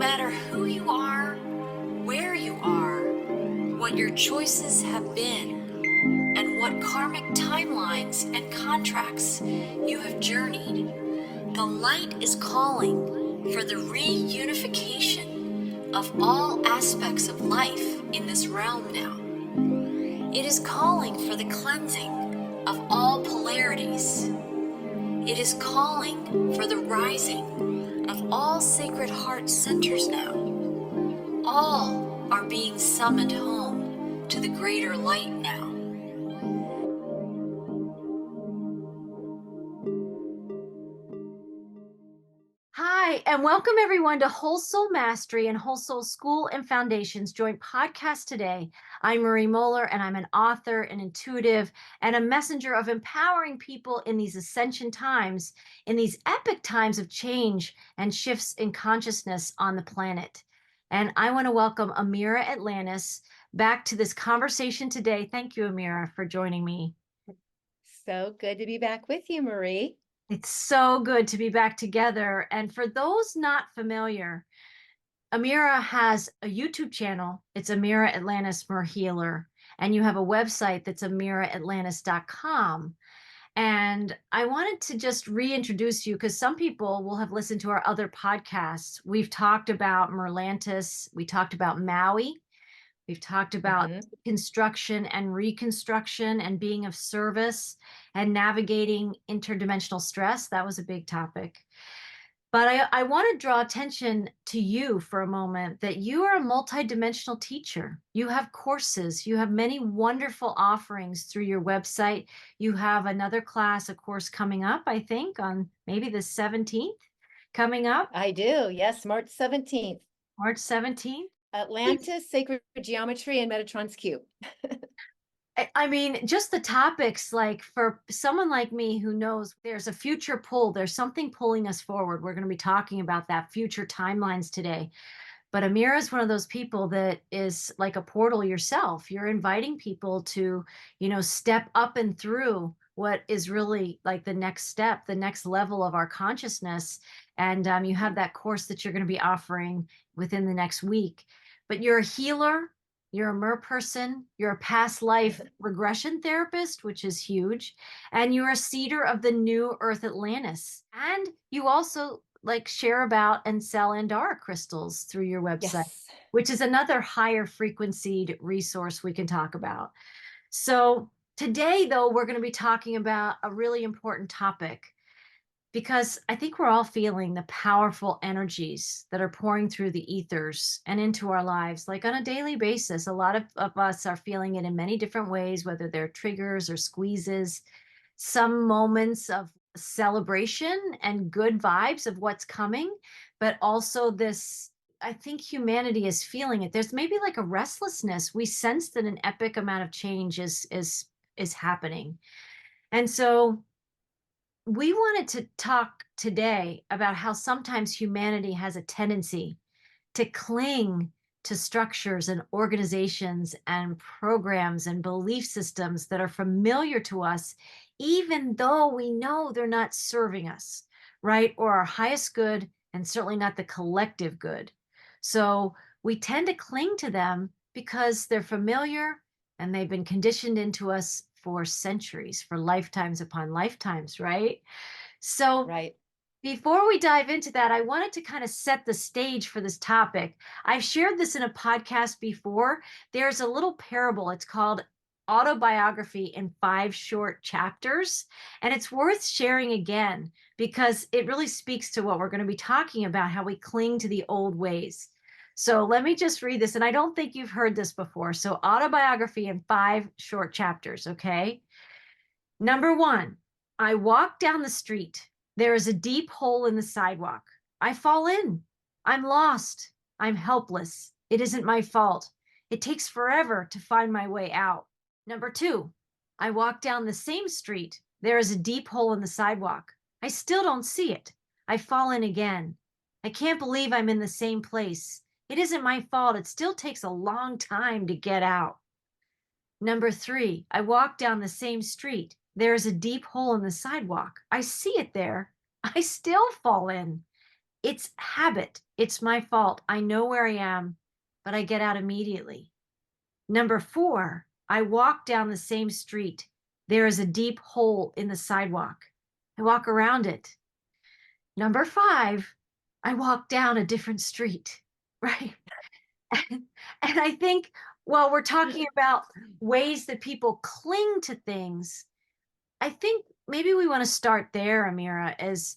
matter who you are, where you are, what your choices have been, and what karmic timelines and contracts you have journeyed, the light is calling for the reunification of all aspects of life in this realm now. It is calling for the cleansing of all polarities. It is calling for the rising of all sacred heart centers now. All are being summoned home to the greater light now. Hi, and welcome everyone to Whole Soul Mastery and Whole Soul School and Foundation's joint podcast today. I'm Marie Mohler, and I'm an author, an intuitive, and a messenger of empowering people in these ascension times, in these epic times of change and shifts in consciousness on the planet. And I want to welcome Ameera Atlantis back to this conversation today. Thank you, Ameera, for joining me. So good to be back with you, Marie. It's so good to be back together. And for those not familiar, Ameera has a YouTube channel. It's Ameera Atlantis Healer. And you have a website that's ameeraatlantis.com. And I wanted to just reintroduce you because some people will have listened to our other podcasts. We've talked about Merlantis. We talked about Maui. We've talked about construction and reconstruction and being of service and navigating interdimensional stress. That was a big topic. But I want to draw attention to you for a moment that you are a multidimensional teacher. You have courses. You have many wonderful offerings through your website. You have another class, a course coming up, I think, on maybe the 17th coming up. I do. Yes, March 17th. March 17th. Atlantis, Sacred Geometry, and Metatron's Cube. I mean, just the topics, like for someone like me who knows there's a future pull, there's something pulling us forward. We're going to be talking about that future timelines today. But Ameera is one of those people that is like a portal yourself. You're inviting people to, step up and through what is really like the next step, the next level of our consciousness. And you have that course that you're going to be offering within the next week. But you're a healer. You're a mer person, you're a past life regression therapist, which is huge, and you're a seeder of the new Earth Atlantis. And you also like share about and sell Andara crystals through your website, Yes. which is another higher frequencied resource we can talk about. So today, though, we're going to be talking about a really important topic, because I think we're all feeling the powerful energies that are pouring through the ethers and into our lives, like on a daily basis. A lot of us are feeling it in many different ways, whether they're triggers or squeezes, some moments of celebration and good vibes of what's coming, but also this, I think humanity is feeling it. There's maybe like a restlessness. We sense that an epic amount of change is happening. And so we wanted to talk today about how sometimes humanity has a tendency to cling to structures and organizations and programs and belief systems that are familiar to us, even though we know they're not serving us, right? Or our highest good, and certainly not the collective good. So we tend to cling to them because they're familiar and they've been conditioned into us for centuries, for lifetimes upon lifetimes, right? So Right. before we dive into that, I wanted to kind of set the stage for this topic. I've shared this in a podcast before. There's a little parable. It's called Autobiography in 5 Short Chapters. And it's worth sharing again because it really speaks to what we're going to be talking about, how we cling to the old ways. So let me just read this. And I don't think you've heard this before. So, Autobiography in 5 Short Chapters, okay? Number 1, I walk down the street. There is a deep hole in the sidewalk. I fall in. I'm lost. I'm helpless. It isn't my fault. It takes forever to find my way out. Number 2, I walk down the same street. There is a deep hole in the sidewalk. I still don't see it. I fall in again. I can't believe I'm in the same place. It isn't my fault. It still takes a long time to get out. Number 3, I walk down the same street. There is a deep hole in the sidewalk. I see it there. I still fall in. It's habit. It's my fault. I know where I am, but I get out immediately. Number 4, I walk down the same street. There is a deep hole in the sidewalk. I walk around it. Number 5, I walk down a different street, right? And I think while we're talking about ways that people cling to things, I think maybe we want to start there, Ameera, as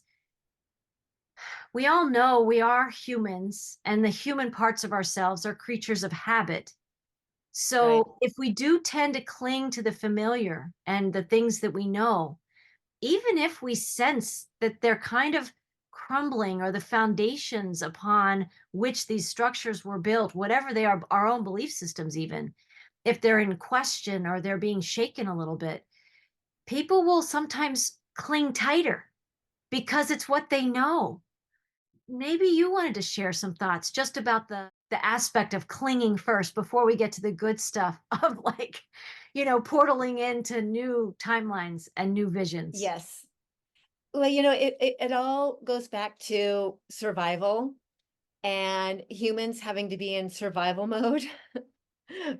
we all know we are humans and the human parts of ourselves are creatures of habit. Right. So if we do tend to cling to the familiar and the things that we know, even if we sense that they're kind of crumbling or the foundations upon which these structures were built, whatever they are, our own belief systems, even if they're in question or they're being shaken a little bit, people will sometimes cling tighter because it's what they know. Maybe you wanted to share some thoughts just about the aspect of clinging first before we get to the good stuff of like, portaling into new timelines and new visions. Yes. Well, it all goes back to survival and humans having to be in survival mode,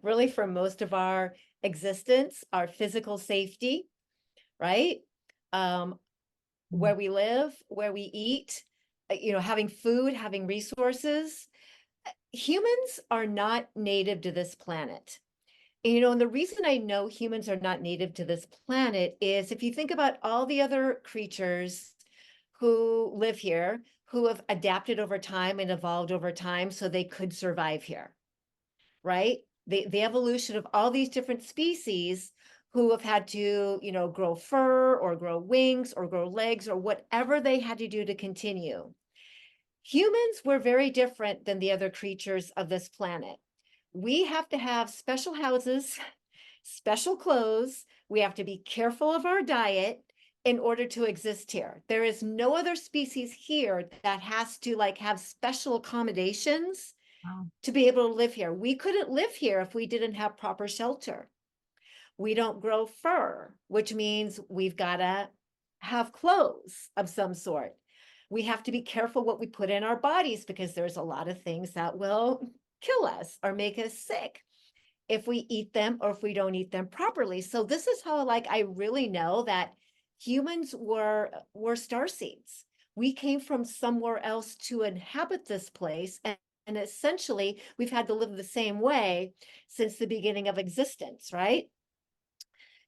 really for most of our existence, our physical safety, right? Um, Mm. where we live, where we eat, having food, having resources. Humans are not native to this planet. And the reason I know humans are not native to this planet is if you think about all the other creatures who live here, who have adapted over time and evolved over time so they could survive here, right? The evolution of all these different species who have had to, grow fur or grow wings or grow legs or whatever they had to do to continue. Humans were very different than the other creatures of this planet. We have to have special houses, special clothes. We have to be careful of our diet in order to exist here. There is no other species here that has to like have special accommodations Wow. to be able to live here. We couldn't live here if we didn't have proper shelter. We don't grow fur, which means we've got to have clothes of some sort. We have to be careful what we put in our bodies because there's a lot of things that will kill us or make us sick if we eat them or if we don't eat them properly. So this is how like I really know that humans were star seeds. We came from somewhere else to inhabit this place and essentially we've had to live the same way since the beginning of existence, right?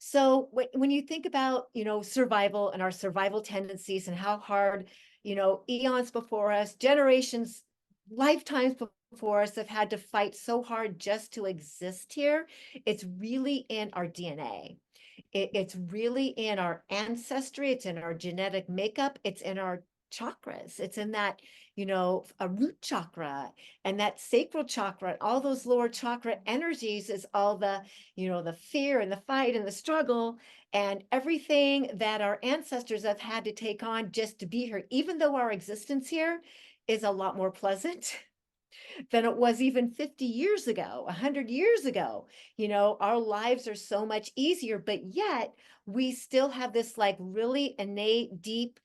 So when you think about, survival and our survival tendencies and how hard, eons before us, generations, lifetimes before us have had to fight so hard just to exist here, it's really in our DNA. It's really in our ancestry. It's in our genetic makeup. It's in our chakras. It's in that, a root chakra and that sacral chakra, all those lower chakra energies is all the, the fear and the fight and the struggle and everything that our ancestors have had to take on just to be here, even though our existence here is a lot more pleasant than it was even 50 years ago, 100 years ago. Our lives are so much easier, but yet we still have this like really innate, deep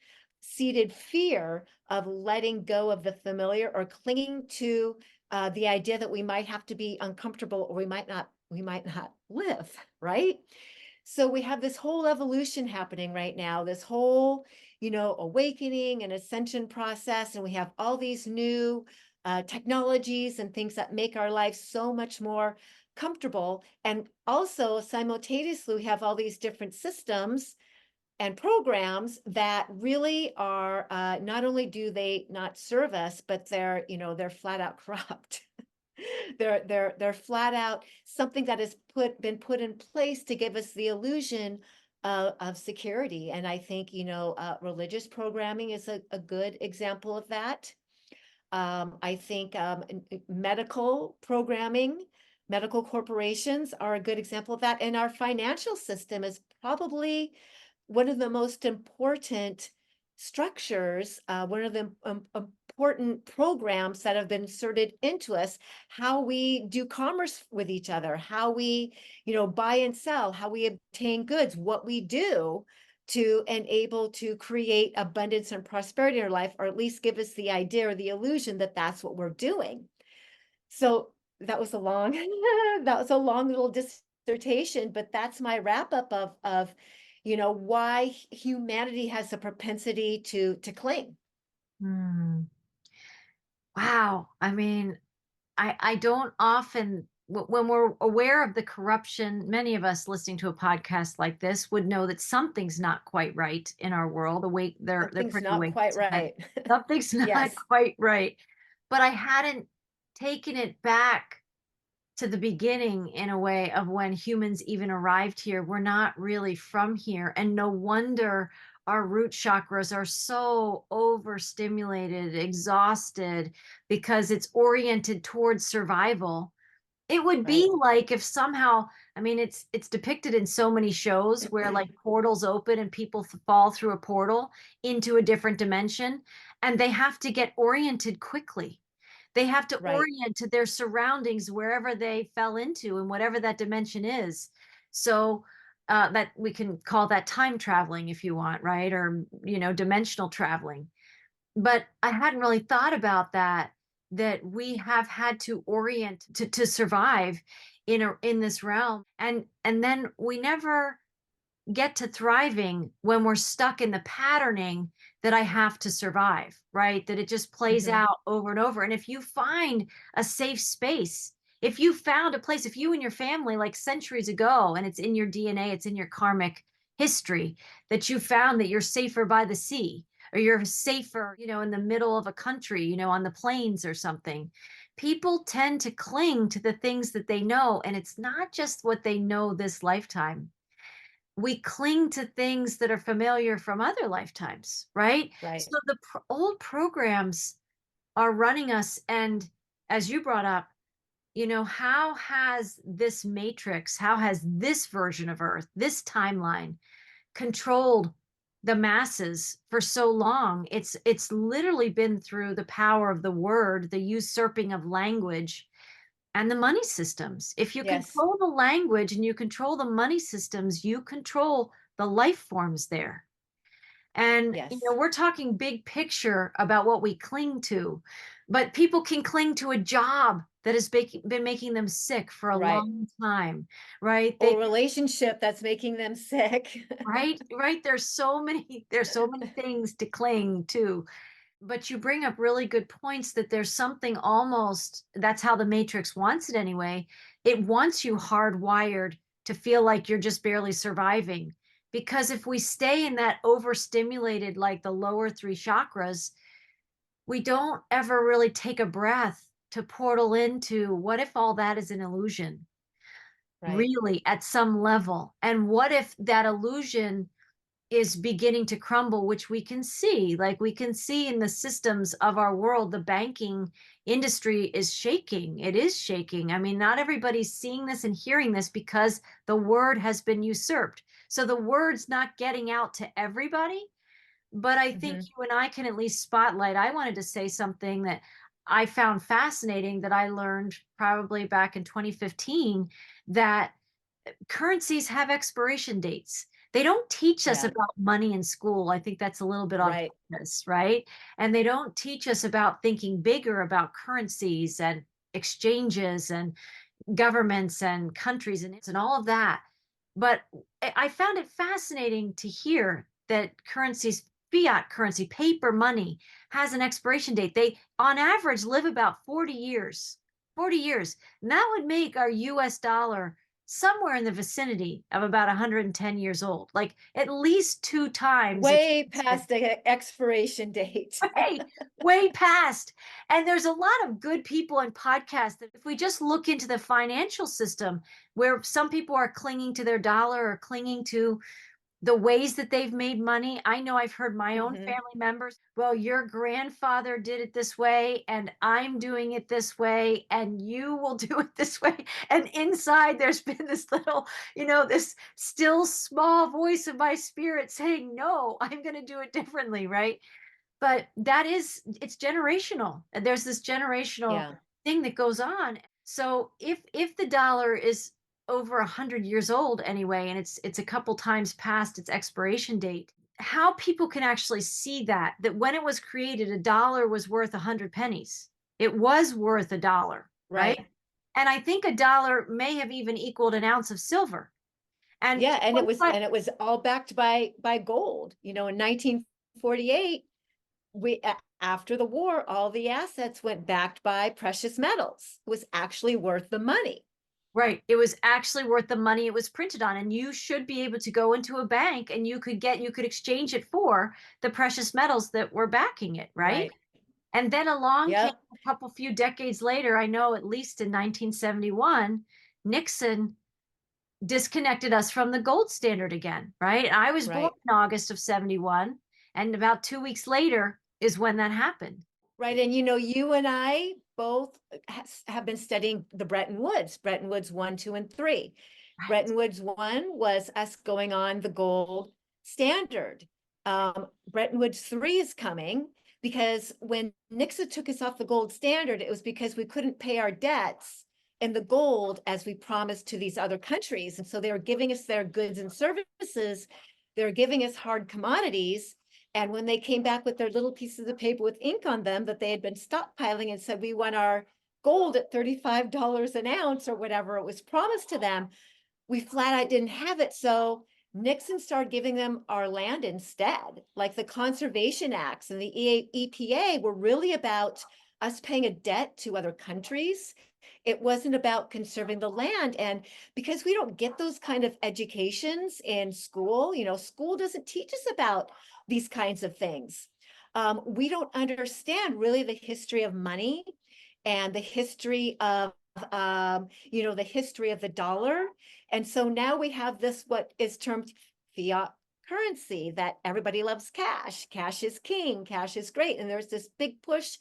seated fear of letting go of the familiar or clinging to the idea that we might have to be uncomfortable or we might not live, right? So we have this whole evolution happening right now, this whole, awakening and ascension process. And we have all these new technologies and things that make our life so much more comfortable. And also simultaneously, we have all these different systems and programs that really are not only do they not serve us, but they're flat out corrupt. They're flat out something that has been put in place to give us the illusion of security. And I think, religious programming is a good example of that. I think medical programming, medical corporations are a good example of that. And our financial system is probably one of the most important structures, one of the important programs that have been inserted into us, how we do commerce with each other, how we, buy and sell, how we obtain goods, what we do to enable to create abundance and prosperity in our life, or at least give us the idea or the illusion that that's what we're doing. So that was a long, that was a long little dissertation, but that's my wrap up of, why humanity has a propensity to cling. Hmm. Wow. I mean, I don't often, when we're aware of the corruption, many of us listening to a podcast like this would know that something's not quite right in our world. Awake, they're Something's pretty not awake quite to that. right. Something's not Yes, quite right. But I hadn't taken it back to the beginning in a way of when humans even arrived here. We're not really from here. And no wonder our root chakras are so overstimulated, exhausted, because it's oriented towards survival. It would be right. like if somehow, I mean, it's depicted in so many shows where like portals open and people fall through a portal into a different dimension, and they have to get oriented quickly. They have to Right. orient to their surroundings wherever they fell into and whatever that dimension is. So that we can call that time traveling if you want, right? Or, dimensional traveling. But I hadn't really thought about that we have had to orient to survive in this realm. And then we never get to thriving when we're stuck in the patterning that I have to survive, right? That it just plays Hmm. out over and over. And if you find a safe space, if you found a place, if you and your family, like centuries ago, and it's in your DNA, it's in your karmic history, that you found that you're safer by the sea, or you're safer, in the middle of a country, on the plains or something. People tend to cling to the things that they know. And it's not just what they know this lifetime. We cling to things that are familiar from other lifetimes, right? Right. So the old programs are running us. And as you brought up, how has this matrix, how has this version of Earth, this timeline controlled the masses for so long? It's literally been through the power of the word, the usurping of language, and the money systems. If you Yes. control the language and you control the money systems, you control the life forms there. And, Yes. we're talking big picture about what we cling to, but people can cling to a job that has been making them sick for a Right. long time, right? Or relationship that's making them sick. Right. There's so many things to cling to. But you bring up really good points that there's something almost, that's how the Matrix wants it anyway. It wants you hardwired to feel like you're just barely surviving. Because if we stay in that overstimulated, like the lower three chakras, we don't ever really take a breath to portal into what if all that is an illusion, Right. really, at some level? And what if that illusion is beginning to crumble, which we can see. Like we can see in the systems of our world, the banking industry is shaking. It is shaking. I mean, not everybody's seeing this and hearing this because the word has been usurped. So the word's not getting out to everybody. But I think Hmm. you and I can at least spotlight. I wanted to say something that I found fascinating that I learned probably back in 2015, that currencies have expiration dates. They don't teach us Yeah. about money in school. I think that's a little bit on Right. purpose, right? And they don't teach us about thinking bigger about currencies and exchanges and governments and countries and all of that. But I found it fascinating to hear that currencies, fiat currency, paper money, has an expiration date. They, on average, live about 40 years. 40 years. And that would make our US dollar somewhere in the vicinity of about 110 years old, like at least two times its Way past the expiration date. way, way past. And there's a lot of good people in podcasts that if we just look into the financial system, where some people are clinging to their dollar or clinging to the ways that they've made money. I know I've heard my own Hmm. family members, well, your grandfather did it this way, and I'm doing it this way, and you will do it this way. And inside, there's been this little, this still small voice of my spirit saying, no, I'm going to do it differently, right? But it's generational. And there's this generational Yeah. thing that goes on. So if the dollar is over 100 years old anyway, and it's a couple times past its expiration date. How people can actually see that when it was created, a dollar was worth 100 pennies. It was worth a dollar, right? Right. And I think a dollar may have even equaled an ounce of silver. And Yeah, and but it was all backed by gold. You know, in 1948, after the war, all the assets went backed by precious metals. It was actually worth the money. right, it was actually worth the money it was printed on, and you should be able to go into a bank and you could exchange it for the precious metals that were backing it, right? Right. And then along came Yep. a couple few decades later, I know at least in 1971, Nixon disconnected us from the gold standard again, right? I was born Right. in August of 71, and about 2 weeks later is when that happened. Right. And you know, you and I both have been studying the Breton Woods 1, 2, and 3. Right. Breton Woods 1 was us going on the gold standard. Breton Woods 3 is coming because when Nixon took us off the gold standard, it was because we couldn't pay our debts in the gold as we promised to these other countries. And so they were giving us their goods and services, they were giving us hard commodities. And when they came back with their little pieces of paper with ink on them that they had been stockpiling and said, we want our gold at $35 an ounce or whatever it was promised to them, we flat out didn't have it. So Nixon started giving them our land instead. Like the Conservation Acts and the EPA were really about us paying a debt to other countries. It wasn't about conserving the land. And because we don't get those kind of educations in school, you know, school doesn't teach us about these kinds of things. We don't understand really the history of money and the history of you know, the history of the dollar. And so now we have this, what is termed fiat currency, that everybody loves cash. Cash is king, cash is great. And there's this big push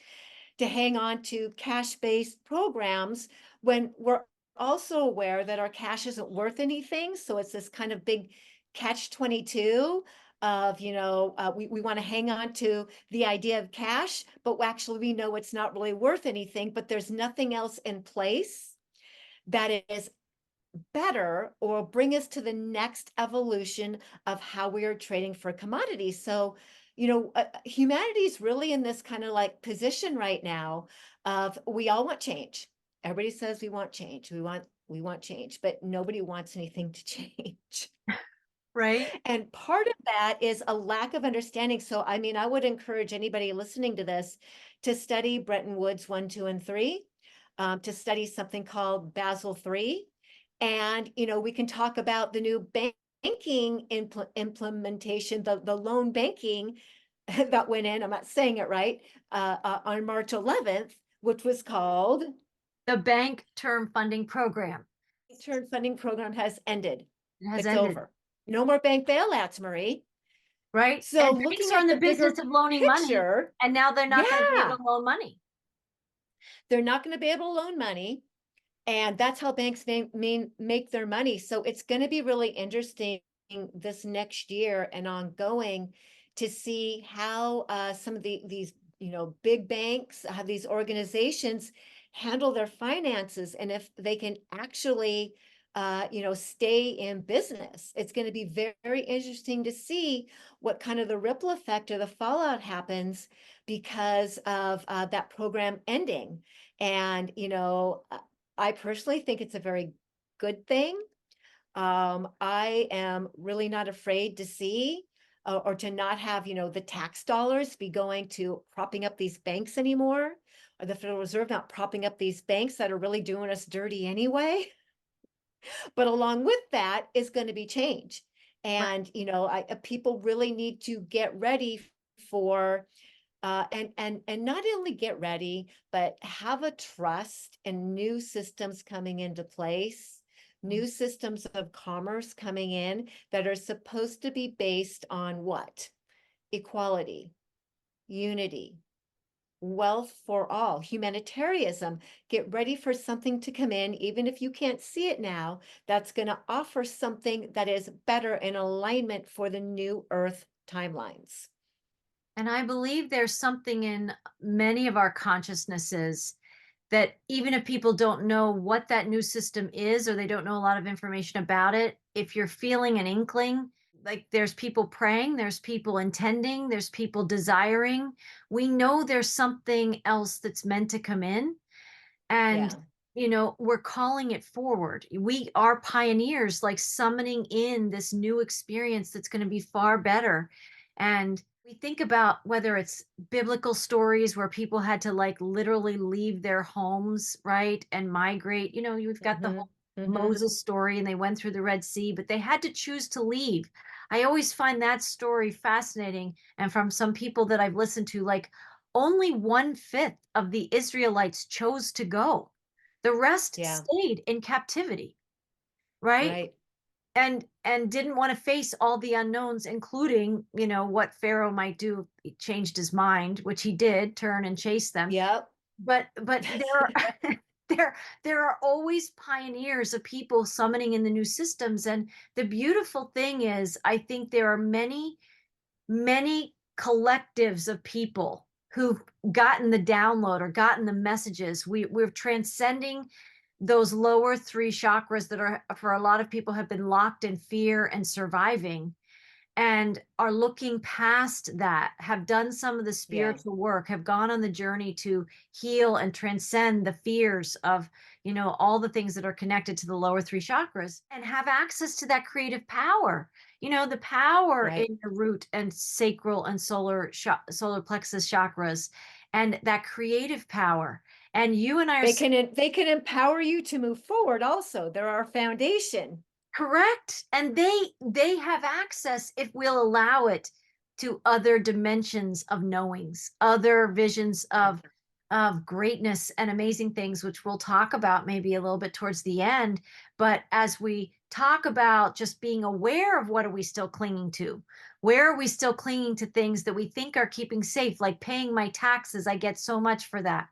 to hang on to cash-based programs when we're also aware that our cash isn't worth anything. So it's this kind of big catch-22 of, you know, we want to hang on to the idea of cash, but actually we know it's not really worth anything, but there's nothing else in place that is better or bring us to the next evolution of how we are trading for commodities. So, you know, humanity is really in this kind of like position right now of we all want change. Everybody says we want change. We want change, but nobody wants anything to change. Right. And part of that is a lack of understanding. So, I mean, I would encourage anybody listening to this to study Breton Woods 1, 2, and 3, to study something called Basel 3. And, you know, we can talk about the new banking implementation, the loan banking that went in, I'm not saying it right, on March 11th, which was called The Bank Term Funding Program. Term Funding Program has ended. It has It's ended, over. No more bank bailouts, Marie. right? So And banks looking are in at the the business bigger of loaning money, picture, and now they're not going to be able yeah, to loan money. they're not going to be able to loan money. And that's how banks make their money. So it's going to be really interesting this next year and ongoing to see how some of these, you know, big banks, how these organizations handle their finances, and if they can actually you know, stay in business. It's going to be very, very interesting to see what kind of the ripple effect or the fallout happens because of that program ending. And, you know, I personally think it's a very good thing. I am really not afraid to see or to not have, you know, the tax dollars be going to propping up these banks anymore, or the Federal Reserve not propping up these banks that are really doing us dirty anyway. But along with that is going to be change. Right. And, you know, people really need to get ready for and not only get ready, but have a trust in new systems coming into place, new systems of commerce coming in that are supposed to be based on what? Equality, unity, wealth for all, humanitarianism. Get ready for something to come in, even if you can't see it now, that's going to offer something that is better in alignment for the new Earth timelines. And I believe there's something in many of our consciousnesses that even if people don't know what that new system is, or they don't know a lot of information about it, if you're feeling an inkling, like there's people praying, there's people intending, there's people desiring, we know there's something else that's meant to come in. And, Yeah. we're calling it forward. We are pioneers, like summoning in this new experience that's going to be far better. And we think about whether it's biblical stories where people had to like literally leave their homes, right? And migrate. You've got the Hmm. whole Hmm. Moses story and they went through the Red Sea, but they had to choose to leave. I always find that story fascinating. And from some people that I've listened to, like, only 1/5 of the Israelites chose to go. The rest Yeah. stayed in captivity, right? Right. And didn't want to face all the unknowns, including, what Pharaoh might do if he changed his mind, which he did, turn and chase them. Yep. But there are there are always pioneers of people summoning in the new systems. And the beautiful thing is, I think there are many collectives of people who've gotten the download or gotten the messages. We're transcending those lower three chakras that are, for a lot of people, have been locked in fear and surviving, and are looking past that, have done some of the Yeah. spiritual work, have gone on the journey to heal and transcend the fears of, all the things that are connected to the lower three chakras, and have access to that creative power. The power Right. in your root and sacral and solar plexus chakras, and that creative power. And you and I are They can empower you to move forward also. They're our foundation. correct, and they have access, if we'll allow it, to other dimensions of knowings, other visions of greatness and amazing things, which we'll talk about maybe a little bit towards the end. But as we talk about just being aware of, what are we still clinging to? Where are we still clinging to things that we think are keeping safe, like paying my taxes? I get so much for that.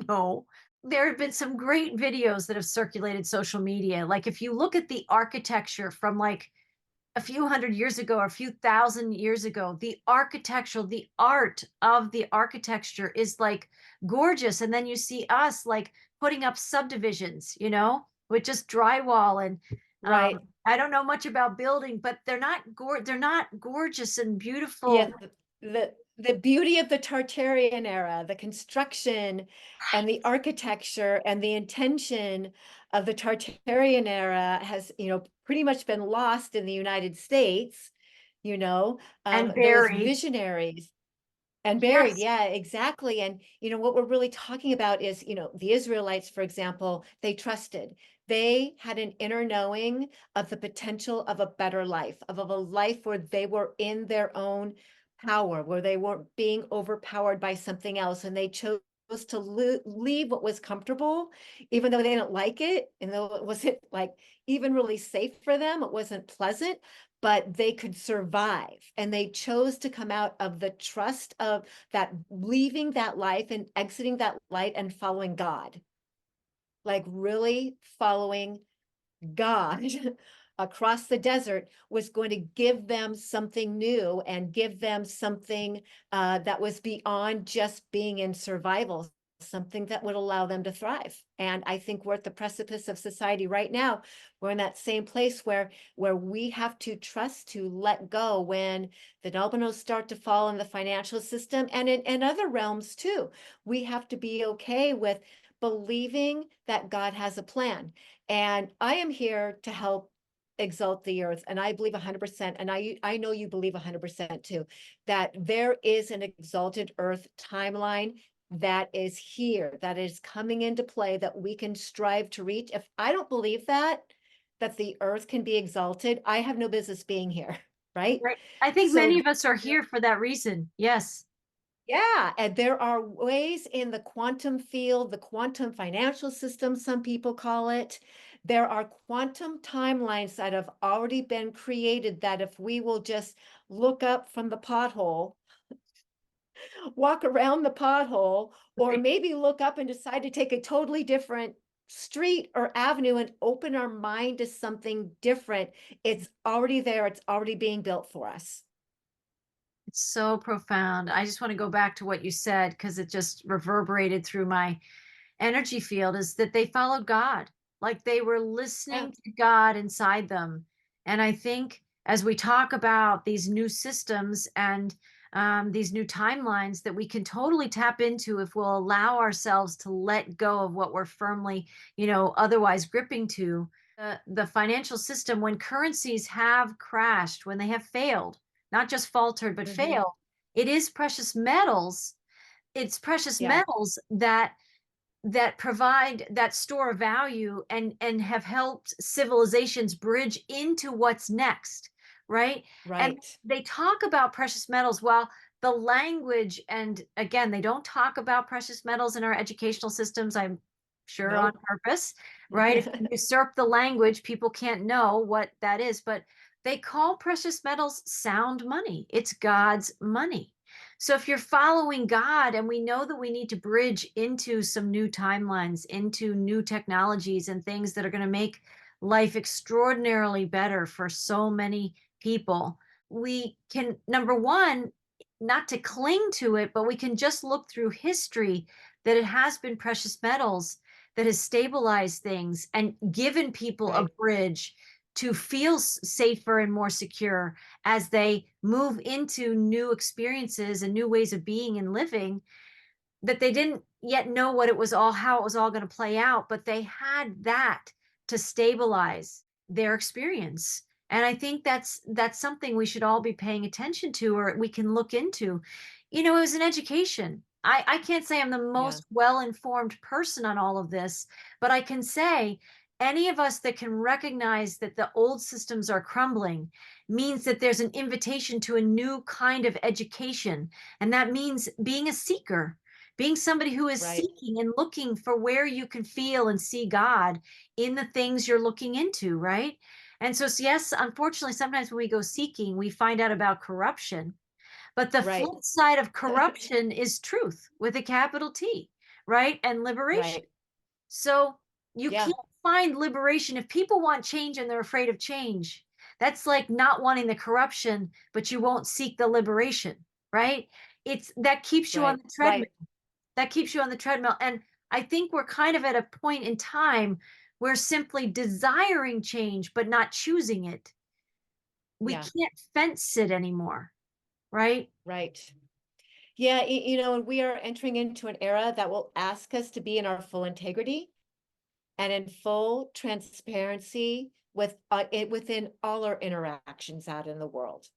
No, there have been some great videos that have circulated social media. Like, if you look at the architecture from like a few hundred years ago or a few thousand years ago, the art of the architecture is like gorgeous. And then you see us like putting up subdivisions, with just drywall. And Right. I don't know much about building, but they're not gorgeous and Yeah. beautiful. The beauty of the Tartarian era, the construction and the architecture and the intention of the Tartarian era has, pretty much been lost in the United States, And those buried. visionaries. And buried, Yes. yeah, exactly. And what we're really talking about is, the Israelites, for example, they trusted. They had an inner knowing of the potential of a better life, of a life where they were in their own power, where they weren't being overpowered by something else. And they chose to leave what was comfortable, even though they didn't like it, and though it wasn't like even really safe for them, it wasn't pleasant, but they could survive. And they chose to come out of the trust of that, leaving that life and exiting that light and following God, like really following God across the desert was going to give them something new and give them something that was beyond just being in survival, something that would allow them to thrive. And I think we're at the precipice of society right now. We're in that same place where we have to trust to let go when the dominoes start to fall in the financial system and in other realms too. We have to be okay with believing that God has a plan. And I am here to help exalt the earth. And I believe 100%, and I know you believe 100% too, that there is an exalted earth timeline that is here, that is coming into play, that we can strive to reach. If I don't believe that the earth can be exalted, I have no business being here, right? Right. I think So many of us are here for that reason. Yes. yeah, and there are ways in the quantum field, the quantum financial system, some people call it. There are quantum timelines that have already been created that if we will just look up from the pothole, walk around the pothole, or maybe look up and decide to take a totally different street or avenue and open our mind to something different, it's already there, it's already being built for us. It's so profound. I just want to go back to what you said because it just reverberated through my energy field is that they followed God. Like they were Yeah. listening to God inside them. And I think as we talk about these new systems and these new timelines that we can totally tap into if we'll allow ourselves to let go of what we're firmly, otherwise gripping to. The financial system, when currencies have crashed, when they have failed, not just faltered, but Hmm. failed, it is precious metals. It's precious Yeah. metals that provide that store of value and have helped civilizations bridge into what's next, right? And Right. they talk about precious metals while the language, and again, they don't talk about precious metals in our educational systems, I'm sure on Nope. purpose, right? If you usurp the language, people can't know what that is, but they call precious metals sound money. It's God's money. So if you're following God, and we know that we need to bridge into some new timelines, into new technologies and things that are going to make life extraordinarily better for so many people, we can, number one, not to cling to it, but we can just look through history that it has been precious metals that has stabilized things and given people a Right. bridge to feel safer and more secure as they move into new experiences and new ways of being and living, that they didn't yet know what it was all, how it was all going to play out, but they had that to stabilize their experience. And I think that's something we should all be paying attention to, or we can look into. It was an education. I can't say I'm the Yeah. most well-informed person on all of this, but I can say any of us that can recognize that the old systems are crumbling means that there's an invitation to a new kind of education. And that means being a seeker, being somebody who is Right. seeking and looking for where you can feel and see God in the things you're looking into, right? And so, yes, unfortunately, sometimes when we go seeking, we find out about corruption. But the Right. flip side of corruption is truth with a capital T, right? And liberation. Right. So you Yeah. can't find liberation if people want change and they're afraid of change. That's like not wanting the corruption, but you won't seek the liberation, right? It's that keeps you on Right. the treadmill. Right. That keeps you on the treadmill. And I think we're kind of at a point in time where simply desiring change but not choosing it, we Yeah. can't fence it anymore, right? Right. Yeah. And we are entering into an era that will ask us to be in our full integrity and in full transparency within all our interactions out in the world,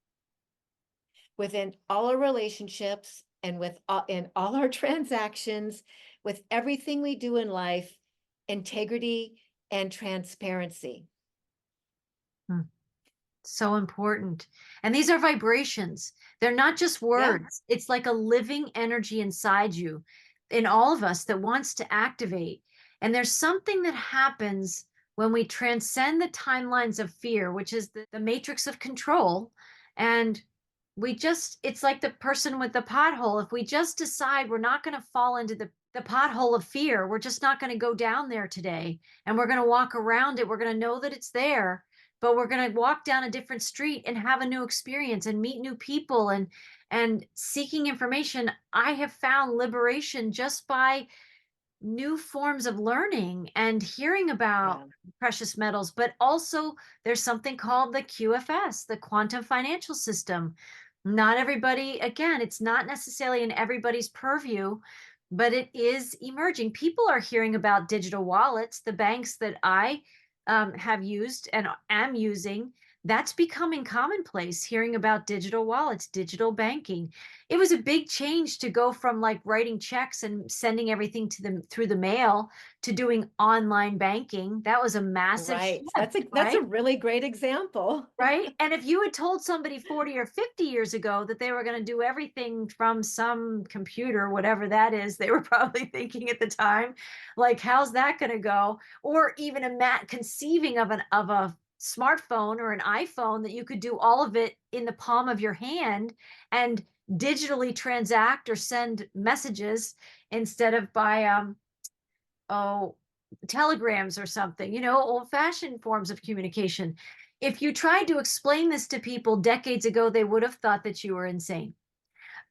within all our relationships, and in all our transactions, with everything we do in life, integrity and transparency. Hmm. So important. And these are vibrations. They're not just Yeah. words. It's like a living energy inside you, in all of us, that wants to activate. And there's something that happens when we transcend the timelines of fear, which is the matrix of control. And it's like the person with the pothole. If we just decide we're not going to fall into the pothole of fear, we're just not going to go down there today. And we're going to walk around it. We're going to know that it's there, but we're going to walk down a different street and have a new experience and meet new people and seeking information. I have found liberation just by new forms of learning and hearing about Yeah. precious metals, but also there's something called the QFS, the quantum financial system. Not everybody, again, it's not necessarily in everybody's purview, but it is emerging. People are hearing about digital wallets. The banks that I have used and am using, that's becoming commonplace, hearing about digital wallets, digital banking. It was a big change to go from like writing checks and sending everything to them through the mail to doing online banking. That was a massive Right. shift, That's a right? really great example. Right. And if you had told somebody 40 or 50 years ago that they were going to do everything from some computer, whatever that is, they were probably thinking at the time, like, how's that going to go? Or even conceiving of a smartphone or an iPhone that you could do all of it in the palm of your hand and digitally transact or send messages instead of by oh, telegrams or something, old-fashioned forms of communication. If you tried to explain this to people decades ago, they would have thought that you were insane.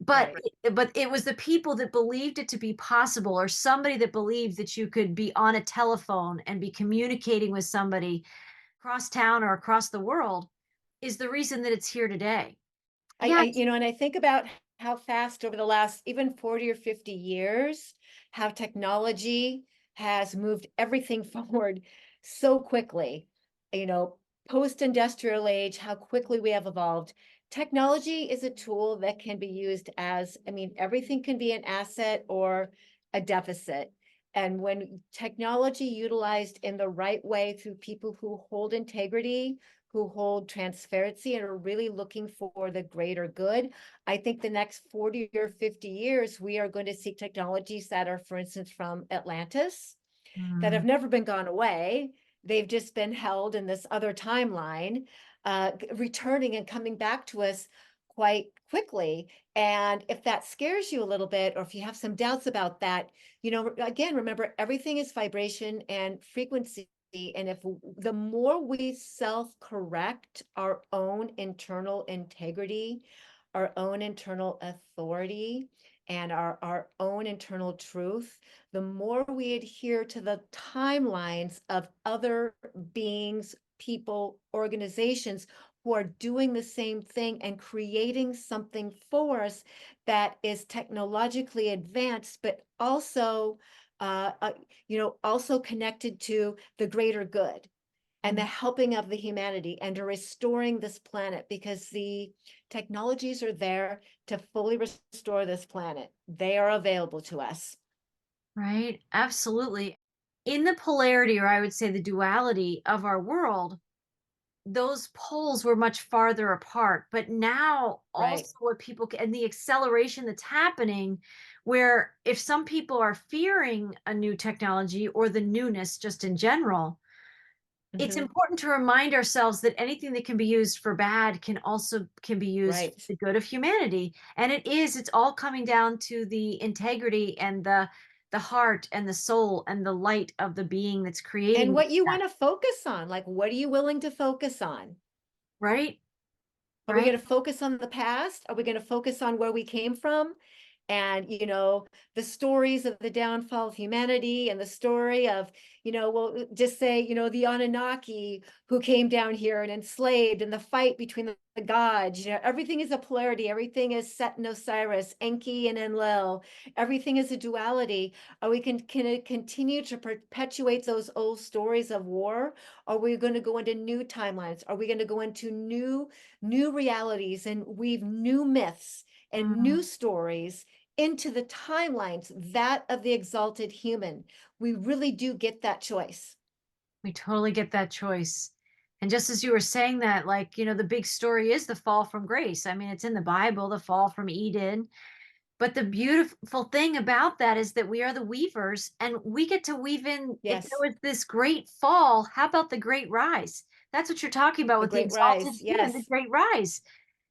But Right. but it was the people that believed it to be possible, or somebody that believed that you could be on a telephone and be communicating with somebody across town or across the world, is the reason that it's here today. Yeah. And I think about how fast over the last even 40 or 50 years, how technology has moved everything forward so quickly. You know, post-industrial age, how quickly we have evolved. Technology is a tool that can be used as, I mean, everything can be an asset or a deficit. And when technology utilized in the right way through people who hold integrity, who hold transparency and are really looking for the greater good. I think the next 40 or 50 years, we are going to see technologies that are, for instance, from Atlantis, that have Mm, never been gone away. They've just been held in this other timeline, returning and coming back to us quite quickly. And if that scares you a little bit, or if you have some doubts about that, again, remember, everything is vibration and frequency. And if the more we self-correct our own internal integrity, our own internal authority, and our own internal truth, the more we adhere to the timelines of other beings, people, organizations who are doing the same thing and creating something for us that is technologically advanced, but also, also connected to the greater good and the mm. helping of the humanity and to restoring this planet, because the technologies are there to fully restore this planet. They are available to us. Right? Absolutely. In the polarity, or I would say the duality of our world, those poles were much farther apart. But now, Right. also, what people and the acceleration that's happening, where if some people are fearing a new technology or the newness just in general, it's Hmm. important to remind ourselves that anything that can be used for bad can be used for Right. the good of humanity. And it's all coming down to the integrity and the heart and the soul and the light of the being that's And creating what you that. want to focus on, like, what are you willing to focus on? Right? Are we Right? going to focus on the past? Are we going to focus on where we came from? And, the stories of the downfall of humanity, and the story of, well, just say, the Anunnaki who came down here and enslaved, and the fight between the gods. Everything is a polarity. Everything is Set and Osiris, Enki and Enlil. Everything is a duality. Are we can it continue to perpetuate those old stories of war? Are we going to go into new timelines? Are we going to go into new realities and weave new myths and new Mm, stories into the timelines, that of the exalted human? We really do get that choice. we totally get that choice. And just as you were saying that, like, the big story is the fall from grace. I mean, it's in the Bible, the fall from Eden. But the beautiful thing about that is that we are the weavers, and we get to weave in. If there Yes, was this great fall, how about the great rise? That's what you're talking about the with the great exalted rise. human, the Yes. great rise.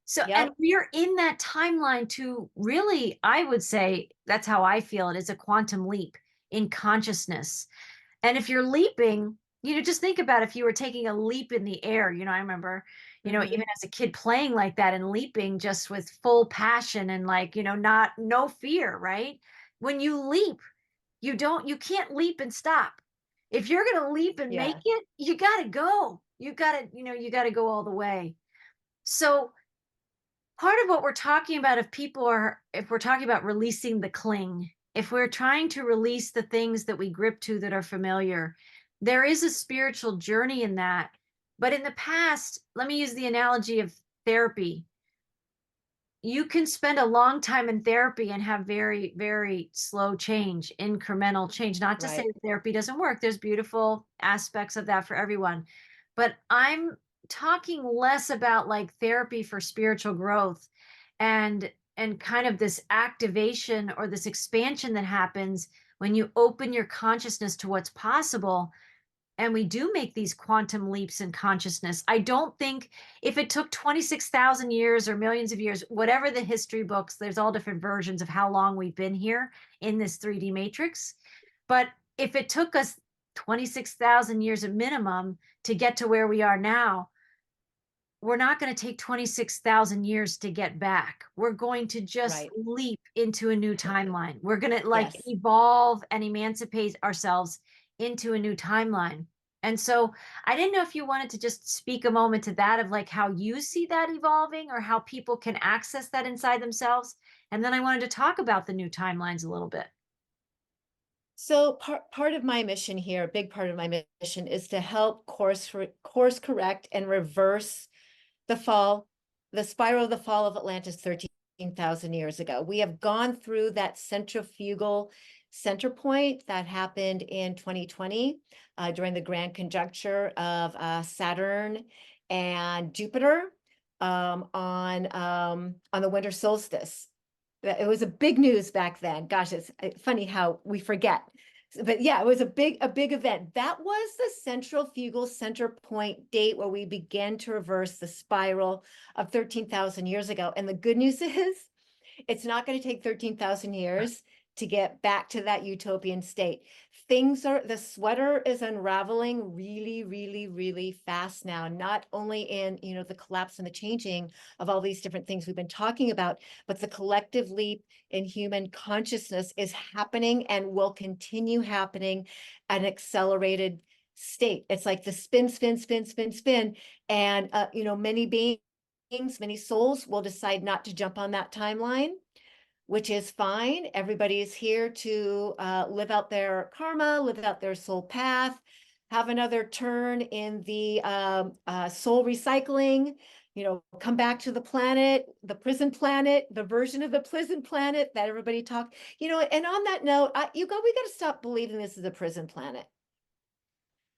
So, and Yep. we're in that timeline to really, I would say, that's how I feel it, is a quantum leap in consciousness. And if you're leaping, just think about if you were taking a leap in the air. I remember, even Hmm. as a kid playing like that and leaping just with full passion and like, not no fear, right? When you leap, you can't leap and stop. If you're going to leap and make Yeah. it, you got to go. You got to go all the way. So part of what we're talking about, if we're talking about releasing the cling, if we're trying to release the things that we grip to that are familiar, there is a spiritual journey in that. But in the past, let me use the analogy of therapy. You can spend a long time in therapy and have very, very slow change, incremental change. Not to say Right. that therapy doesn't work, there's beautiful aspects of that for everyone. But I'm talking less about like therapy for spiritual growth and kind of this activation or this expansion that happens when you open your consciousness to what's possible, and we do make these quantum leaps in consciousness. I don't think if it took 26,000 years or millions of years, whatever the history books, there's all different versions of how long we've been here in this 3D matrix. But if it took us 26,000 years at minimum to get to where we are now, we're not going to take 26,000 years to get back. We're going to just Right. leap into a new timeline. We're going to like Yes. evolve and emancipate ourselves into a new timeline. And so I didn't know if you wanted to just speak a moment to that of like how you see that evolving or how people can access that inside themselves. And then I wanted to talk about the new timelines a little bit. So part of my mission here, a big part of my mission is to help course correct and reverse the spiral of the fall of Atlantis 13,000 years ago. We have gone through that centrifugal center point that happened in 2020 during the grand conjuncture of Saturn and Jupiter on the winter solstice. It was a big news back then. Gosh, it's funny how we forget. But yeah, it was a big event. That was the centrifugal center point date where we began to reverse the spiral of 13,000 years ago. And the good news is it's not going to take 13,000 years to get back to that utopian state. The sweater is unraveling really, really, really fast now, not only in, the collapse and the changing of all these different things we've been talking about, but the collective leap in human consciousness is happening and will continue happening at an accelerated state. It's like the spin, spin, spin, spin, spin. And, many beings, many souls will decide not to jump on that timeline, which is fine. Everybody is here to live out their karma, live out their soul path, have another turn in the soul recycling, come back to the prison planet, the version of the prison planet that everybody talked, and on that note, we got to stop believing this is a prison planet.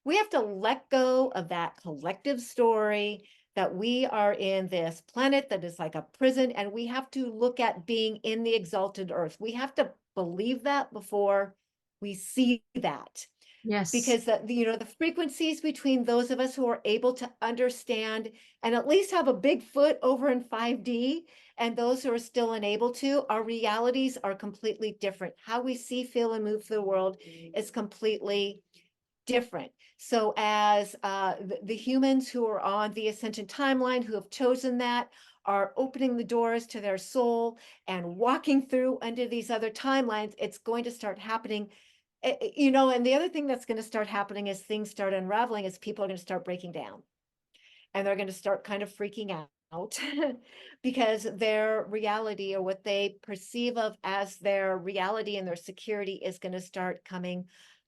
We have to let go of that collective story that we are in this planet that is like a prison, and we have to look at being in the exalted earth. We have to believe that before we see that. Yes. Because the frequencies between those of us who are able to understand and at least have a big foot over in 5D and those who are still unable to, our realities are completely different. How we see, feel, and move through the world is completely different. So as the humans who are on the ascension timeline, who have chosen that, are opening the doors to their soul and walking through under these other timelines, it's going to start happening. And the other thing that's going to start happening as things start unraveling is people are going to start breaking down and they're going to start kind of freaking out because their reality or what they perceive of as their reality and their security is going to start coming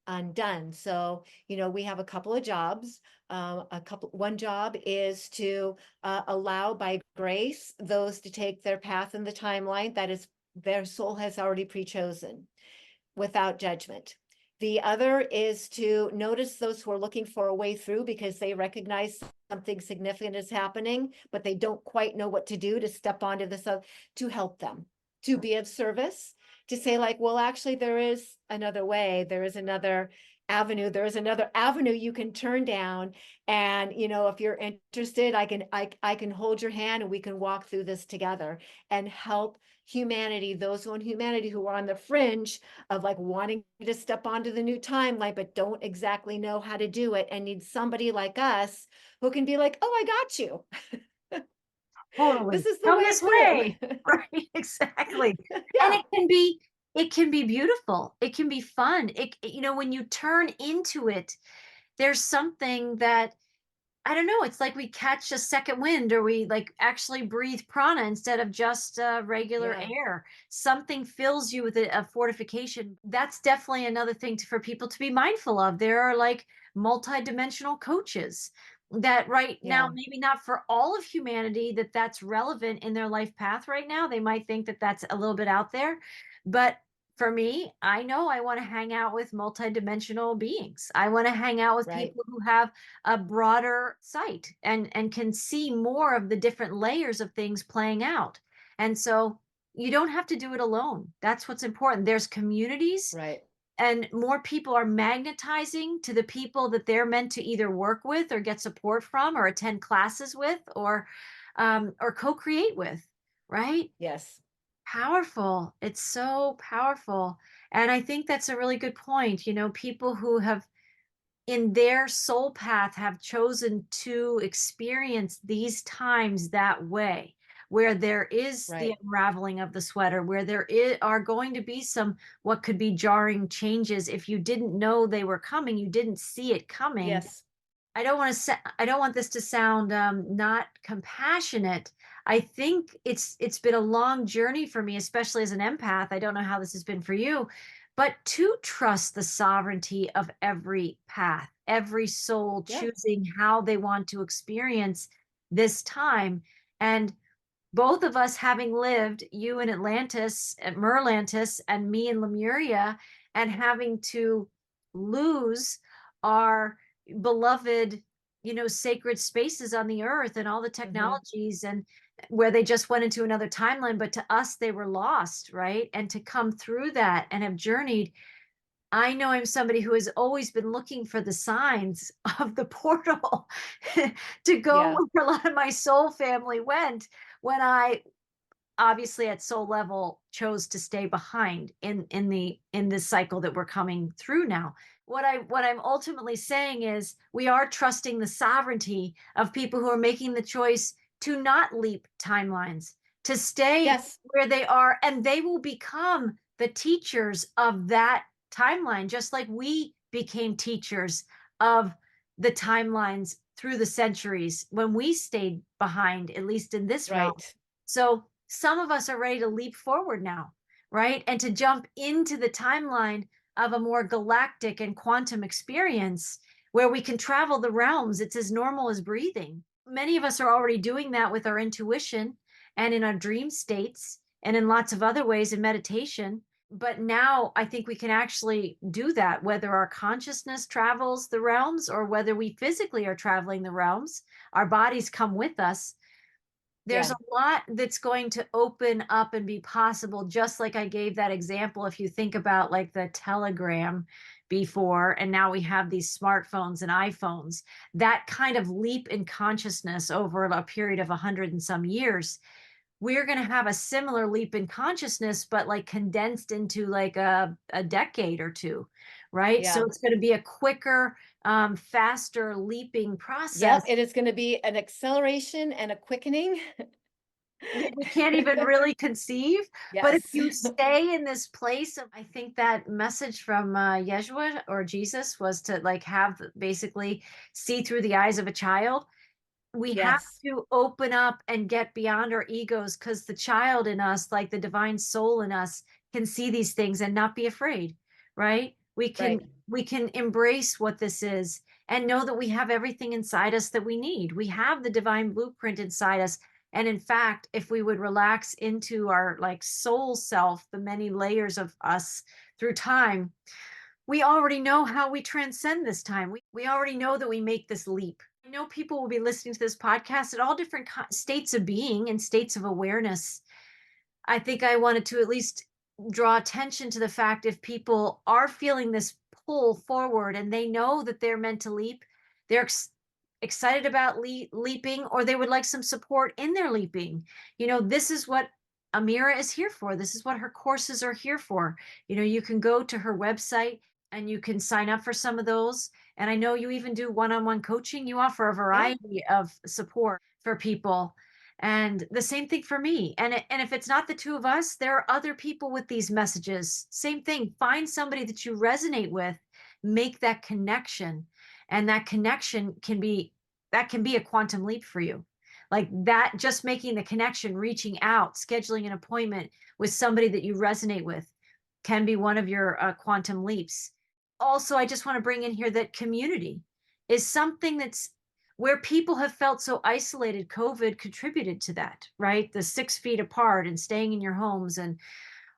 undone. So, we have a couple of jobs. One job is to allow by grace those to take their path in the timeline that is their soul has already pre-chosen without judgment. The other is to notice those who are looking for a way through because they recognize something significant is happening, but they don't quite know what to do to step onto this, to help them, to be of service, to say like, well, actually there is another way. There is another avenue. There is another avenue you can turn down. And, if you're interested, I can hold your hand and we can walk through this together and help humanity, those on humanity who are on the fringe of like wanting to step onto the new timeline, but don't exactly know how to do it and need somebody like us who can be like, oh, I got you. Totally. This is the Come way this through. way. Right, exactly. And Yeah. it can be beautiful. It can be fun. When you turn into it, there's something that I don't know, it's like we catch a second wind or we like actually breathe prana instead of just regular Yeah. air. Something fills you with a fortification. That's definitely another thing for people to be mindful of. There are like multidimensional coaches that right now, Yeah. maybe not for all of humanity, that's relevant in their life path right now. They might think that that's a little bit out there, but for me, I know I want to hang out with multidimensional beings. I want to hang out with Right. people who have a broader sight and can see more of the different layers of things playing out. And so you don't have to do it alone. That's what's important. There's communities Right. and more people are magnetizing to the people that they're meant to either work with or get support from or attend classes with or co-create with, right? Yes. Powerful. It's so powerful. And I think that's a really good point. People who have in their soul path have chosen to experience these times that way, where there is the Right. unraveling of the sweater, where are going to be some what could be jarring changes. If you didn't know they were coming, you didn't see it coming. Yes. I don't want this to sound not compassionate. I think it's been a long journey for me, especially as an empath. I don't know how this has been for you, but to trust the sovereignty of every path, every soul Yeah. choosing how they want to experience this time. And both of us having lived, you in Atlantis, at Merlantis, and me in Lemuria, and having to lose our beloved, sacred spaces on the earth and all the Hmm. technologies, and where they just went into another timeline, but to us they were lost, right? And to come through that and have journeyed, I know I'm somebody who has always been looking for the signs of the portal to go Yeah. where a lot of my soul family went when I obviously at soul level chose to stay behind in this cycle that we're coming through now. What I'm ultimately saying is we are trusting the sovereignty of people who are making the choice to not leap timelines, to stay Yes. where they are, and they will become the teachers of that timeline, just like we became teachers of the timelines through the centuries when we stayed behind, at least in this realm. Right. So some of us are ready to leap forward now, right? And to jump into the timeline of a more galactic and quantum experience where we can travel the realms. It's as normal as breathing. Many of us are already doing that with our intuition and in our dream states and in lots of other ways in meditation. But now I think we can actually do that, whether our consciousness travels the realms or whether we physically are traveling the realms. Our bodies come with us. There's Yeah. a lot that's going to open up and be possible, just like I gave that example. If you think about like the telegram before, and now we have these smartphones and iPhones, that kind of leap in consciousness over a period of 100 and some years, we're going to have a similar leap in consciousness, but like condensed into like a decade or two, right? So Yeah. it's going to be a quicker, faster leaping Yep. process. It is going to be an acceleration and a quickening. We can't even really conceive. But if Yes. you stay in this place of, I think that message from Yeshua or Jesus was to like have basically see through the eyes of a child. We have Yes. to open up and get beyond our egos, because the child in us, like the divine soul in us, can see these things and not be afraid, right? we can Right. we can embrace what this is and know that we have everything inside us that we need. We have the divine blueprint inside us. And in fact, if we would relax into our like soul self, the many layers of us through time, we already know how we transcend this time. We already know that we make this leap. I know people will be listening to this podcast at all different states of being and states of awareness. I think I wanted to at least draw attention to the fact if people are feeling this pull forward and they know that they're meant to leap, they're excited about leaping, or they would like some support in their leaping. This is what Ameera is here for. This is what her courses are here for. You can go to her website and you can sign up for some of those. And I know you even do one-on-one coaching. You offer a Yeah. variety of support for people. And the same thing for me. And if it's not the two of us, there are other people with these messages. Same thing. Find somebody that you resonate with, make that connection. And that connection can be a quantum leap for you. Like that, just making the connection, reaching out, scheduling an appointment with somebody that you resonate with can be one of your quantum leaps. Also, I just want to bring in here that community is something that's where people have felt so isolated. COVID contributed to that, right? The 6 feet apart and staying in your homes and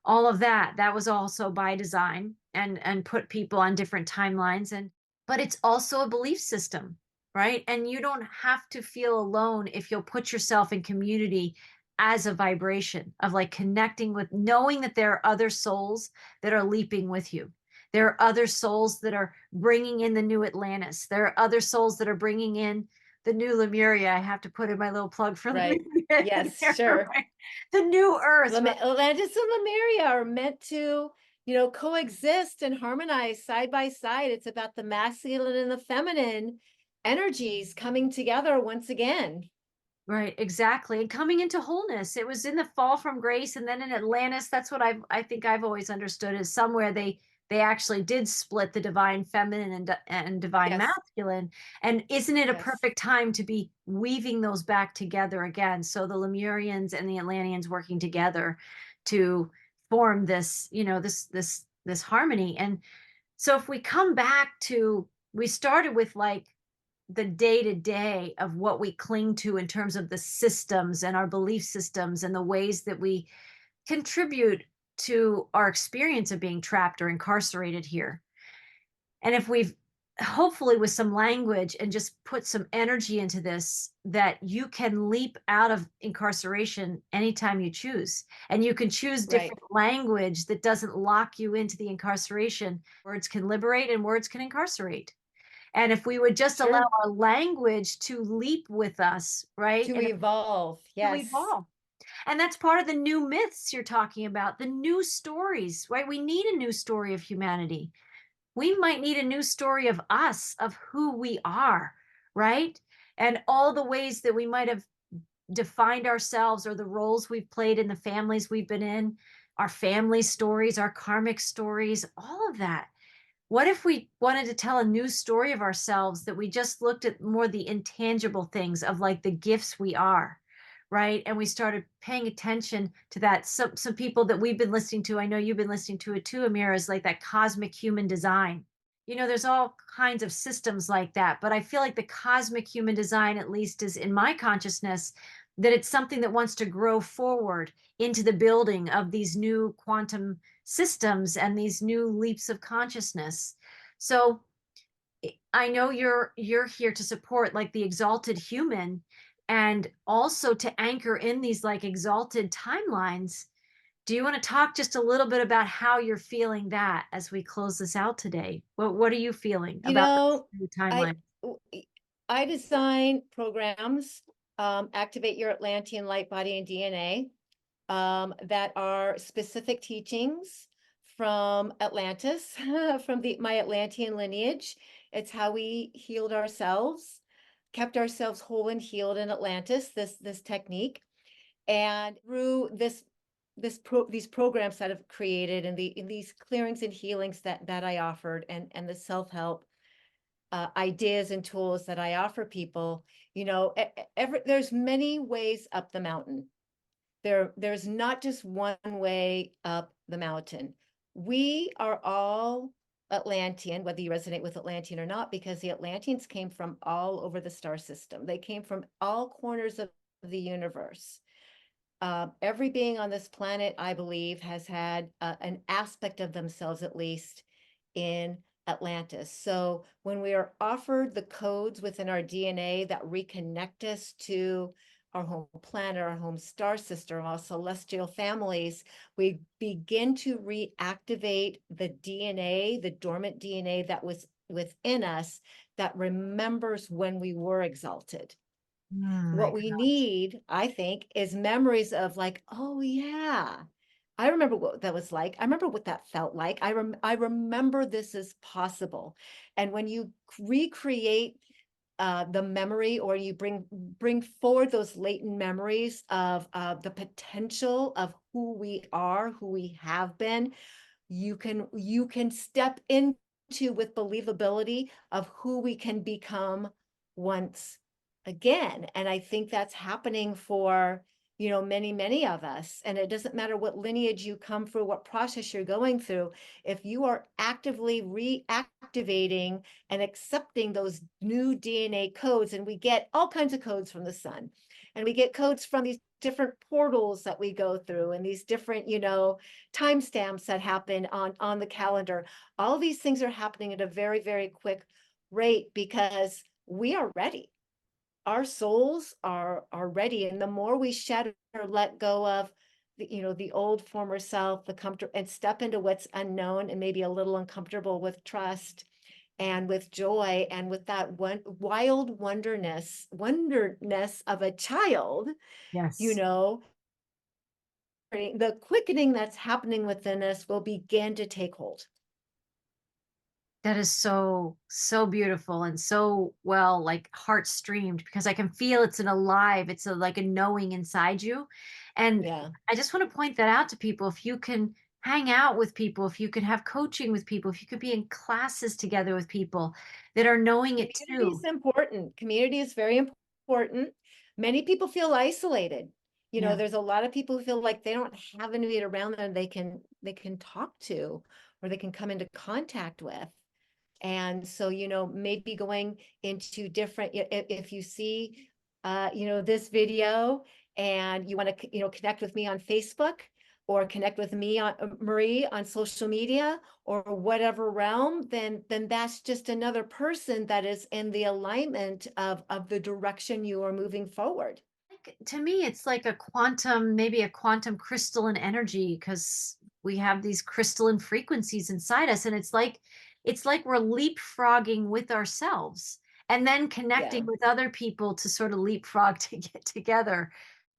all of that. That was also by design and put people on different timelines. But it's also a belief system, right? And you don't have to feel alone if you'll put yourself in community as a vibration of like connecting with, knowing that there are other souls that are leaping with you. There are other souls that are bringing in the new Atlantis. There are other souls that are bringing in the new Lemuria. I have to put in my little plug for Right. Lemuria Yes, here, sure. right? The new Earth, right? Atlantis and Lemuria are meant to coexist and harmonize side by side. It's about the masculine and the feminine energies coming together once again. Right, exactly. And coming into wholeness. It was in the fall from grace, and then in Atlantis, that's what I think I've always understood is somewhere they actually did split the divine feminine and divine Yes, masculine. And isn't it a yes, perfect time to be weaving those back together again? So the Lemurians and the Atlanteans working together to form this, this harmony. And so if we come back to, we started with like the day to day of what we cling to in terms of the systems and our belief systems and the ways that we contribute to our experience of being trapped or incarcerated here. And if we've hopefully with some language and just put some energy into this, that you can leap out of incarceration anytime you choose. And you can choose right. different language that doesn't lock you into the incarceration. Words can liberate and words can incarcerate. And if we would just allow Sure. our language to leap with us, right? To And evolve. to Yes. evolve. And that's part of the new myths you're talking about, the new stories, right? We need a new story of humanity. We might need a new story of us, of who we are, right? And all the ways that we might have defined ourselves or the roles we've played in the families we've been in, our family stories, our karmic stories, all of that. What if we wanted to tell a new story of ourselves that we just looked at more the intangible things of like the gifts we are, right? And we started paying attention to that. Some people that we've been listening to, I know you've been listening to it too, Ameera, is like that cosmic human design. There's all kinds of systems like that, but I feel like the cosmic human design, at least is in my consciousness, that it's something that wants to grow forward into the building of these new quantum systems and these new leaps of consciousness. So I know you're here to support like the exalted human and also to anchor in these like exalted timelines. Do you want to talk just a little bit about how you're feeling that as we close this out today? What are you feeling You about know, the I timeline? I design programs, activate your Atlantean light body and DNA, that are specific teachings from Atlantis, from my Atlantean lineage. It's how we healed ourselves, kept ourselves whole and healed in Atlantis, this technique. And through these programs that I've created and in these clearings and healings that I offered and the self-help ideas and tools that I offer people, there's many ways up the mountain. There's not just one way up the mountain. We are all Atlantean, whether you resonate with Atlantean or not, because the Atlanteans came from all over the star system. They came from all corners of the universe. Every being on this planet, I believe, has had an aspect of themselves, at least, in Atlantis. So when we are offered the codes within our DNA that reconnect us to our home planet, our home star system, our celestial families, we begin to reactivate the DNA, the dormant DNA that was within us that remembers when we were exalted. My What we need, I think, is memories of like, oh yeah, I remember what that was like. I remember what that felt like. I remember this is possible. And when you recreate the memory, or you bring forward those latent memories of the potential of who we are, who we have been, you can step into with believability of who we can become once again. And I think that's happening for many of us. And it doesn't matter what lineage you come through, what process you're going through. If you are actively reactivating and accepting those new DNA codes, and we get all kinds of codes from the sun, and we get codes from these different portals that we go through, and these different timestamps that happen on the calendar. All these things are happening at a very, very quick rate because we are ready. Our souls are ready. And the more we shed or let go of the old former self, the comfort, and step into what's unknown and maybe a little uncomfortable, with trust and with joy and with that wild wonderness of a child, you Yes. know, the quickening that's happening within us will begin to take hold. That is so, so beautiful and so well, like heart streamed, because I can feel it's an alive, it's a like a knowing inside you. And Yeah. I just want to point that out to people. If you can hang out with people, if you can have coaching with people, if you could be in classes together with people that are knowing it Community is too. important. Community is very important. Many people feel isolated. Yeah. There's a lot of people who feel like they don't have anybody around them they can talk to or they can come into contact with. And so, maybe going into different, if you see, this video and you want to, connect with me on Facebook or connect with me on Marie on social media or whatever realm, then that's just another person that is in the alignment of the direction you are moving forward. Like, to me, it's like a quantum, maybe a quantum crystalline energy, because we have these crystalline frequencies inside us, and it's like we're leapfrogging with ourselves and then connecting Yeah, with other people to sort of leapfrog to get together.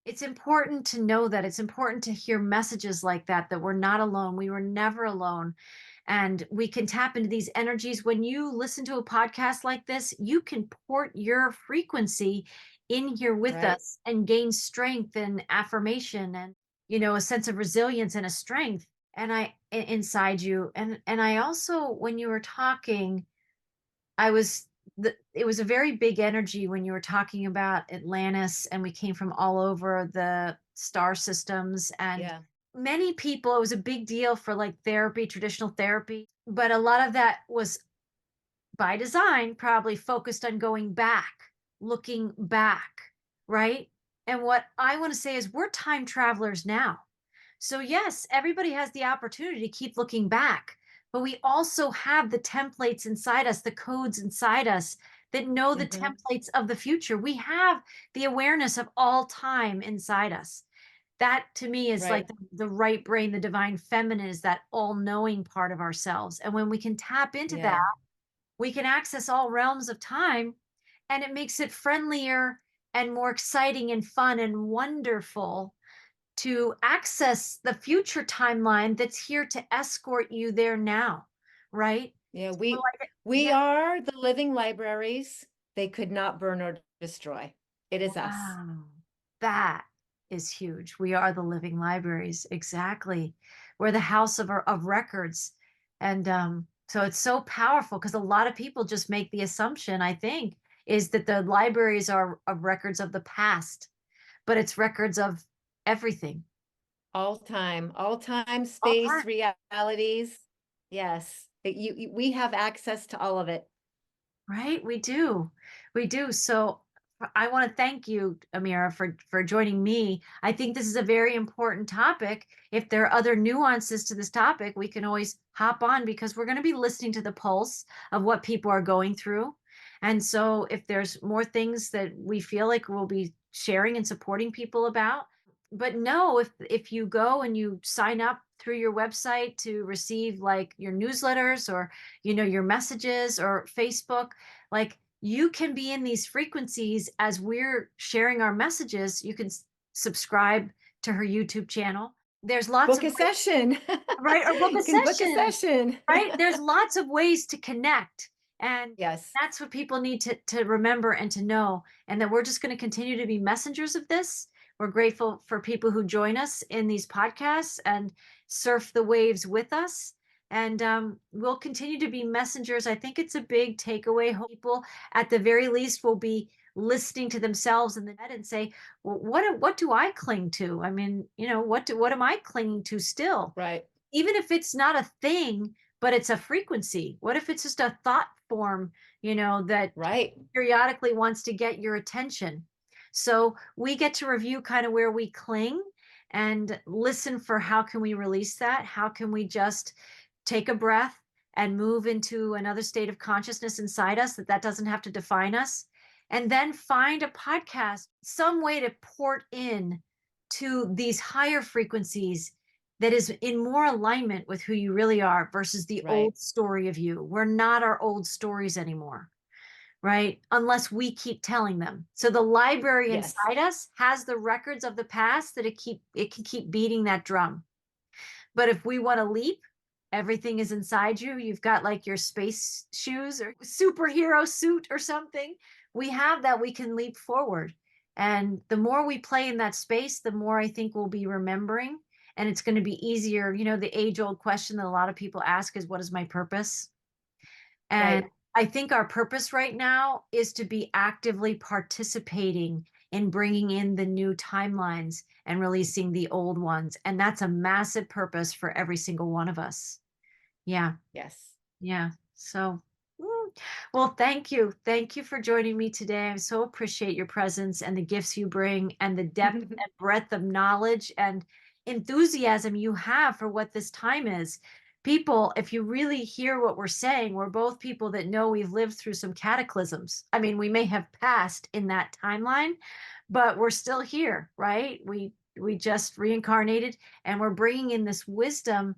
It's important to know that. It's important to hear messages like that, that we're not alone. We were never alone. And we can tap into these energies. When you listen to a podcast like this, you can port your frequency in here with right. us and gain strength and affirmation and, a sense of resilience and a strength inside you. And I also, when you were talking, I was it was a very big energy when you were talking about Atlantis, and we came from all over the star systems, and Yeah, many people, it was a big deal for like therapy, traditional therapy, but a lot of that was by design probably focused on going back, looking back, right? And what I want to say is we're time travelers now. So, yes, everybody has the opportunity to keep looking back, but we also have the templates inside us, the codes inside us that know the hmm templates of the future. We have the awareness of all time inside us. That to me is like right. the right brain, the divine feminine is that all knowing part of ourselves. And when we can tap into that, Yeah. we can access all realms of time, and it makes it friendlier and more exciting and fun and wonderful to access the future timeline that's here to escort you there now, right? Yeah, So we yeah, are the living libraries they could not burn or destroy. It is us. wow, that is huge. We are the living libraries, exactly. We're the house of records, and so it's so powerful because a lot of people just make the assumption, I think, is that the libraries are of records of the past, but it's records of everything, All time, all space, time. realities. Yes, we have access to all of it. Right? We do. We do. So I want to thank you, Ameera, for joining me. I think this is a very important topic. If there are other nuances to this topic, we can always hop on because we're going to be listening to the pulse of what people are going through. And so if there's more things that we feel like we'll be sharing and supporting people about, but no, if you go and you sign up through your website to receive like your newsletters or your messages or Facebook, like you can be in these frequencies as we're sharing our messages. You can subscribe to her YouTube channel. There's lots Book of a ways, session. right? Or book a You can book a session, session. right? There's lots of ways to connect. And Yes. that's what people need to remember and to know. And that we're just going to continue to be messengers of this. We're grateful for people who join us in these podcasts and surf the waves with us. And we'll continue to be messengers. I think it's a big takeaway. People, at the very least, will be listening to themselves in the net and say, well, what do I cling to? I mean, what am I clinging to still? Right. Even if it's not a thing, but it's a frequency. What if it's just a thought form, that Right. periodically wants to get your attention? So we get to review kind of where we cling and listen for how can we release that? How can we just take a breath and move into another state of consciousness inside us that doesn't have to define us? And then find a podcast, some way to port in to these higher frequencies that is in more alignment with who you really are versus the Right. old story of you. We're not our old stories anymore. right? Unless we keep telling them. So the library Yes. inside us has the records of the past that it can keep beating that drum. But if we want to leap, everything is inside you. You've got like your space shoes or superhero suit or something. We have that, we can leap forward. And the more we play in that space, the more I think we'll be remembering. And it's going to be easier. You know, the age old question that a lot of people ask is, what is my purpose? And Right. I think our purpose right now is to be actively participating in bringing in the new timelines and releasing the old ones. And that's a massive purpose for every single one of us. Yeah. Yes. Yeah. So, well, thank you. Thank you for joining me today. I so appreciate your presence and the gifts you bring and the depth and breadth of knowledge and enthusiasm you have for what this time is. People, if you really hear what we're saying, we're both people that know we've lived through some cataclysms. I mean, we may have passed in that timeline, but we're still here, right? We just reincarnated and we're bringing in this wisdom.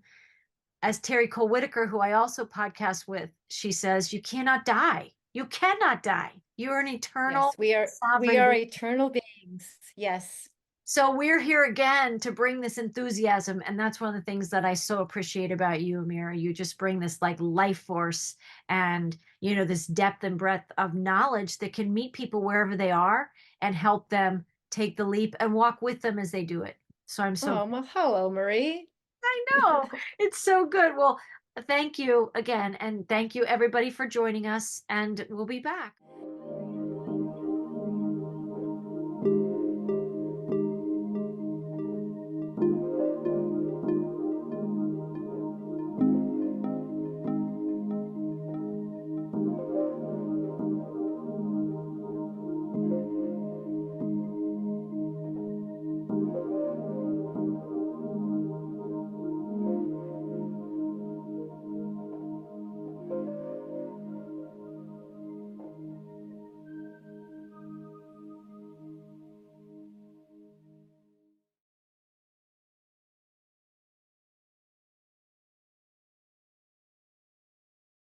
As Terry Cole Whitaker, who I also podcast with, she says, you cannot die. You cannot die. You're an eternal Yes, we sovereign are being. eternal beings. Yes. So we're here again to bring this enthusiasm. And that's one of the things that I so appreciate about you, Ameera. You just bring this like life force and, you know, this depth and breadth of knowledge that can meet people wherever they are and help them take the leap and walk with them as they do it. So I'm so Oh, well, hello, Marie. I know. It's so good. Well, thank you again. And thank you, everybody, for joining us. And we'll be back.